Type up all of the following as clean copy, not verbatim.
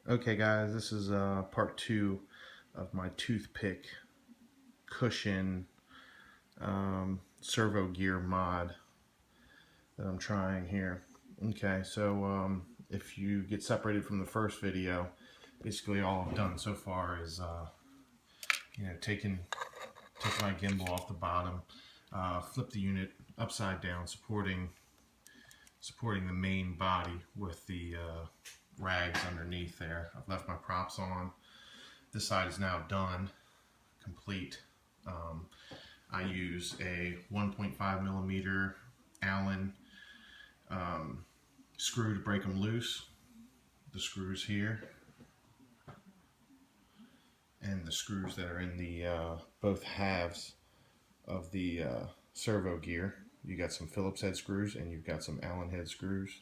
Okay guys, this is part 2 of my toothpick cushion servo gear mod that I'm trying here. Okay, so if you get separated from the first video, basically all I've done so far is taking my gimbal off the bottom, flip the unit upside down, supporting the main body with the rags underneath there. I've left my props on. This side is now done, complete. I use a 1.5 millimeter Allen screw to break them loose. The screws here and the screws that are in the both halves of the servo gear. You got some Phillips head screws and you've got some Allen head screws.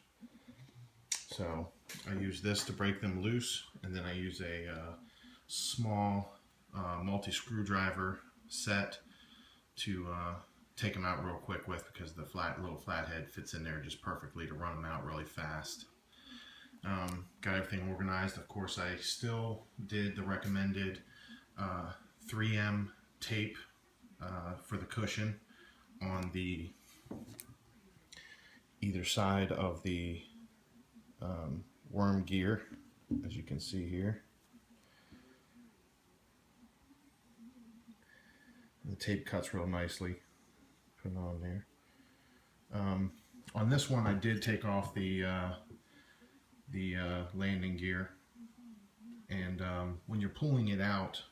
So I use this to break them loose, and then I use a small multi-screwdriver set to take them out real quick with, because the little flathead fits in there just perfectly to run them out really fast. Got everything organized. Of course, I still did the recommended 3M tape for the cushion on the either side of the worm gear, as you can see here. And the tape cuts real nicely. Put it on there. On this one, I did take off the landing gear, and when you're pulling it out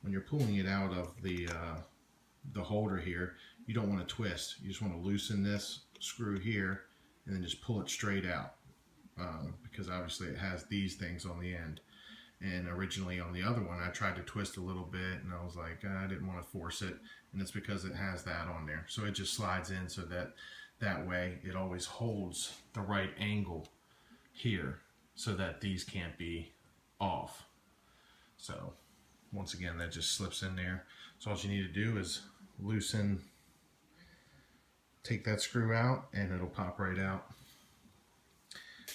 of the holder here, you don't want to twist. You just want to loosen this screw here and then just pull it straight out, because obviously it has these things on the end. And originally on the other one, I tried to twist a little bit, and I was like, I didn't want to force it, and it's because it has that on there. So it just slides in, so that way it always holds the right angle here, so that these can't be off. So once again, that just slips in there. So all you need to do is take that screw out, and it'll pop right out.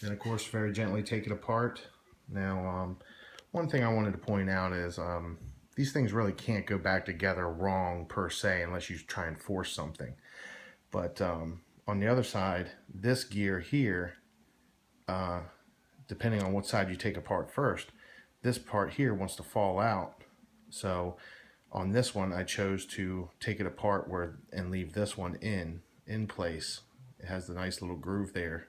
Then of course, very gently take it apart. Now, one thing I wanted to point out is these things really can't go back together wrong per se, unless you try and force something. But on the other side, this gear here, depending on what side you take apart first, this part here wants to fall out. So on this one, I chose to take it apart and leave this one in place. It has the nice little groove there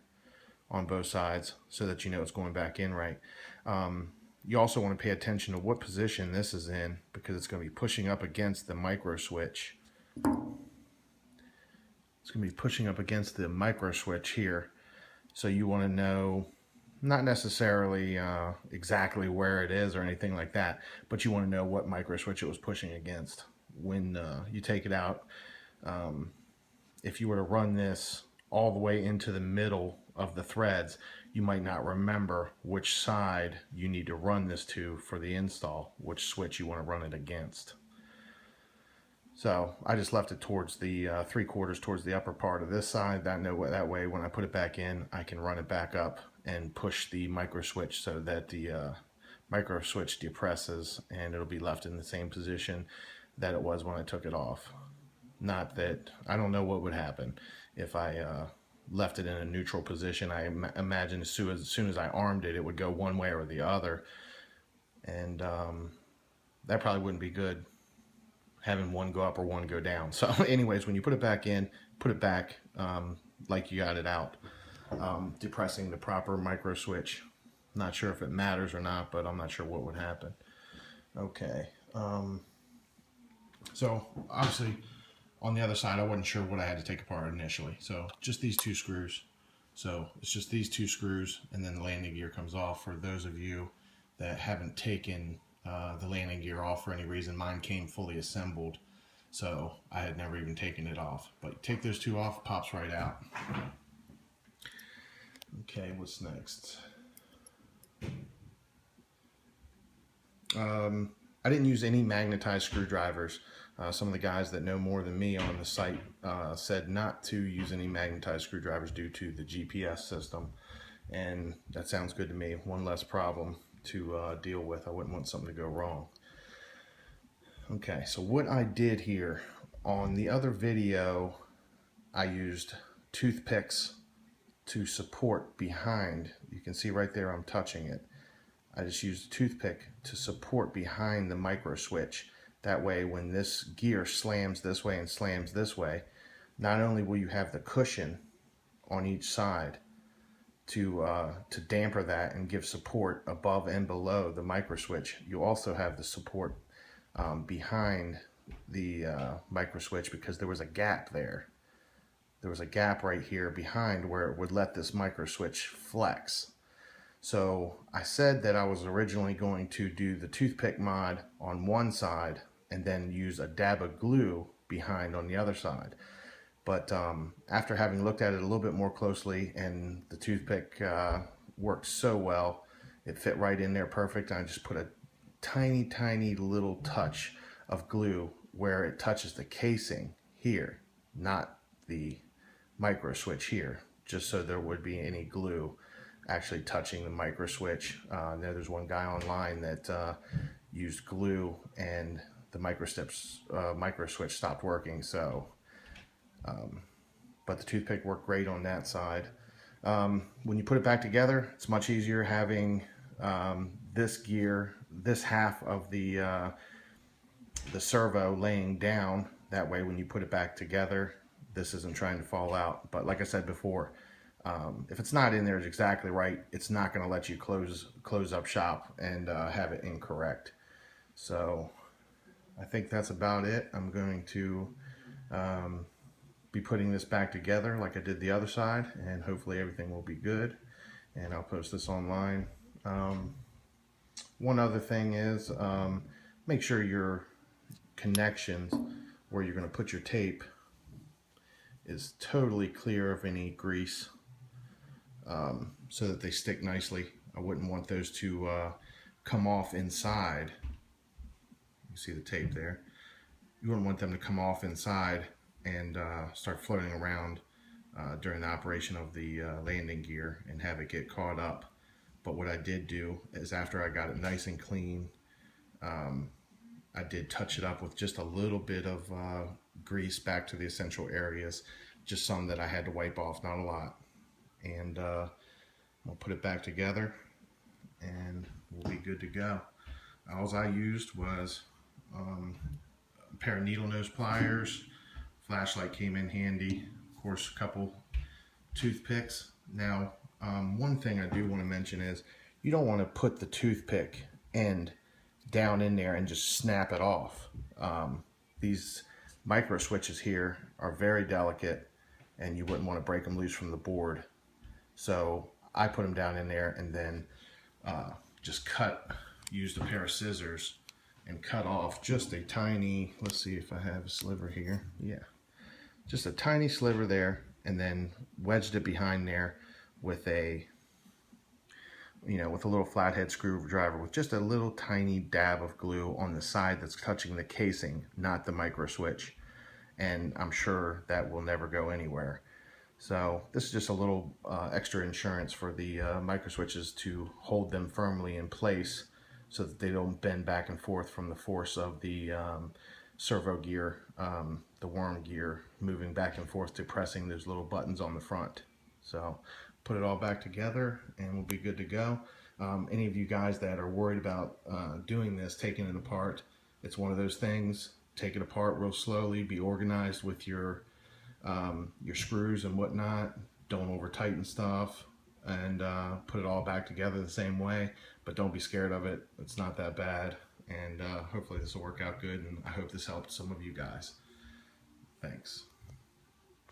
on both sides, so that you know it's going back in right. You also want to pay attention to what position this is in, because it's going to be pushing up against the micro switch. It's going to be pushing up against the micro switch here. So you want to know, not necessarily exactly where it is or anything like that, but you want to know what micro switch it was pushing against when you take it out. If you were to run this all the way into the middle of the threads, you might not remember which side you need to run this to for the install, which switch you want to run it against. So I just left it towards the 3/4 towards the upper part of this side. That way when I put it back in, I can run it back up and push the micro switch so that the micro switch depresses, and it'll be left in the same position that it was when I took it off. Not that, I don't know what would happen if I left it in a neutral position. I imagine as soon as I armed it, it would go one way or the other, and that probably wouldn't be good, having one go up or one go down. So anyways, when you put it back in, put it back like you got it out, depressing the proper micro switch. Not sure if it matters or not, but I'm not sure what would happen. Okay, so obviously on the other side, I wasn't sure what I had to take apart initially. So just these two screws. So it's just these two screws, and then the landing gear comes off. For those of you that haven't taken the landing gear off for any reason, mine came fully assembled, so I had never even taken it off. But take those two off, it pops right out. Okay, what's next? I didn't use any magnetized screwdrivers. Some of the guys that know more than me on the site said not to use any magnetized screwdrivers due to the GPS system, and that sounds good to me. One less problem to deal with. I wouldn't want something to go wrong. Okay, so what I did here, on the other video, I used toothpicks to support behind. You can see right there I'm touching it. I just used a toothpick to support behind the micro switch. That way when this gear slams this way and slams this way, not only will you have the cushion on each side to damper that and give support above and below the micro switch, you also have the support behind the micro switch, because there was a gap there. There was a gap right here behind where it would let this micro switch flex. So I said that I was originally going to do the toothpick mod on one side and then use a dab of glue behind on the other side. But after having looked at it a little bit more closely, and the toothpick worked so well, it fit right in there perfect. I just put a tiny little touch of glue where it touches the casing here, not the micro switch here, just so there would be any glue actually touching the micro switch. There's one guy online that used glue and the micro switch stopped working. So but the toothpick worked great on that side. When you put it back together, it's much easier having this gear, this half of the servo laying down. That way when you put it back together, this isn't trying to fall out. But like I said before, if it's not in there exactly right, it's not going to let you close up shop and have it incorrect. So I think that's about it. I'm going to be putting this back together like I did the other side, and hopefully everything will be good, and I'll post this online. One other thing is, make sure your connections where you're going to put your tape is totally clear of any grease, so that they stick nicely. I wouldn't want those to come off inside. You see the tape there. You wouldn't want them to come off inside and start floating around during the operation of the landing gear and have it get caught up. But what I did do is, after I got it nice and clean, I did touch it up with just a little bit of grease back to the essential areas, just some that I had to wipe off, not a lot. And I'll put it back together and we'll be good to go. All I used was a pair of needle nose pliers. Flashlight came in handy, of course, a couple toothpicks. Now, one thing I do want to mention is, you don't want to put the toothpick end down in there and just snap it off. These micro switches here are very delicate, and you wouldn't want to break them loose from the board. So I put them down in there and then just used a pair of scissors and cut off just a tiny, let's see if I have a sliver here. Yeah. Just a tiny sliver there, and then wedged it behind there with a, with a little flathead screwdriver with just a little tiny dab of glue on the side that's touching the casing, not the micro switch. And I'm sure that will never go anywhere. So this is just a little extra insurance for the micro switches, to hold them firmly in place so that they don't bend back and forth from the force of the servo gear, the worm gear, moving back and forth to pressing those little buttons on the front. So put it all back together and we'll be good to go. Any of you guys that are worried about doing this, taking it apart, it's one of those things. Take it apart real slowly, be organized with your screws and whatnot. Don't over tighten stuff, and put it all back together the same way, but don't be scared of it. It's not that bad, and hopefully this will work out good, and I hope this helped some of you guys. Thanks.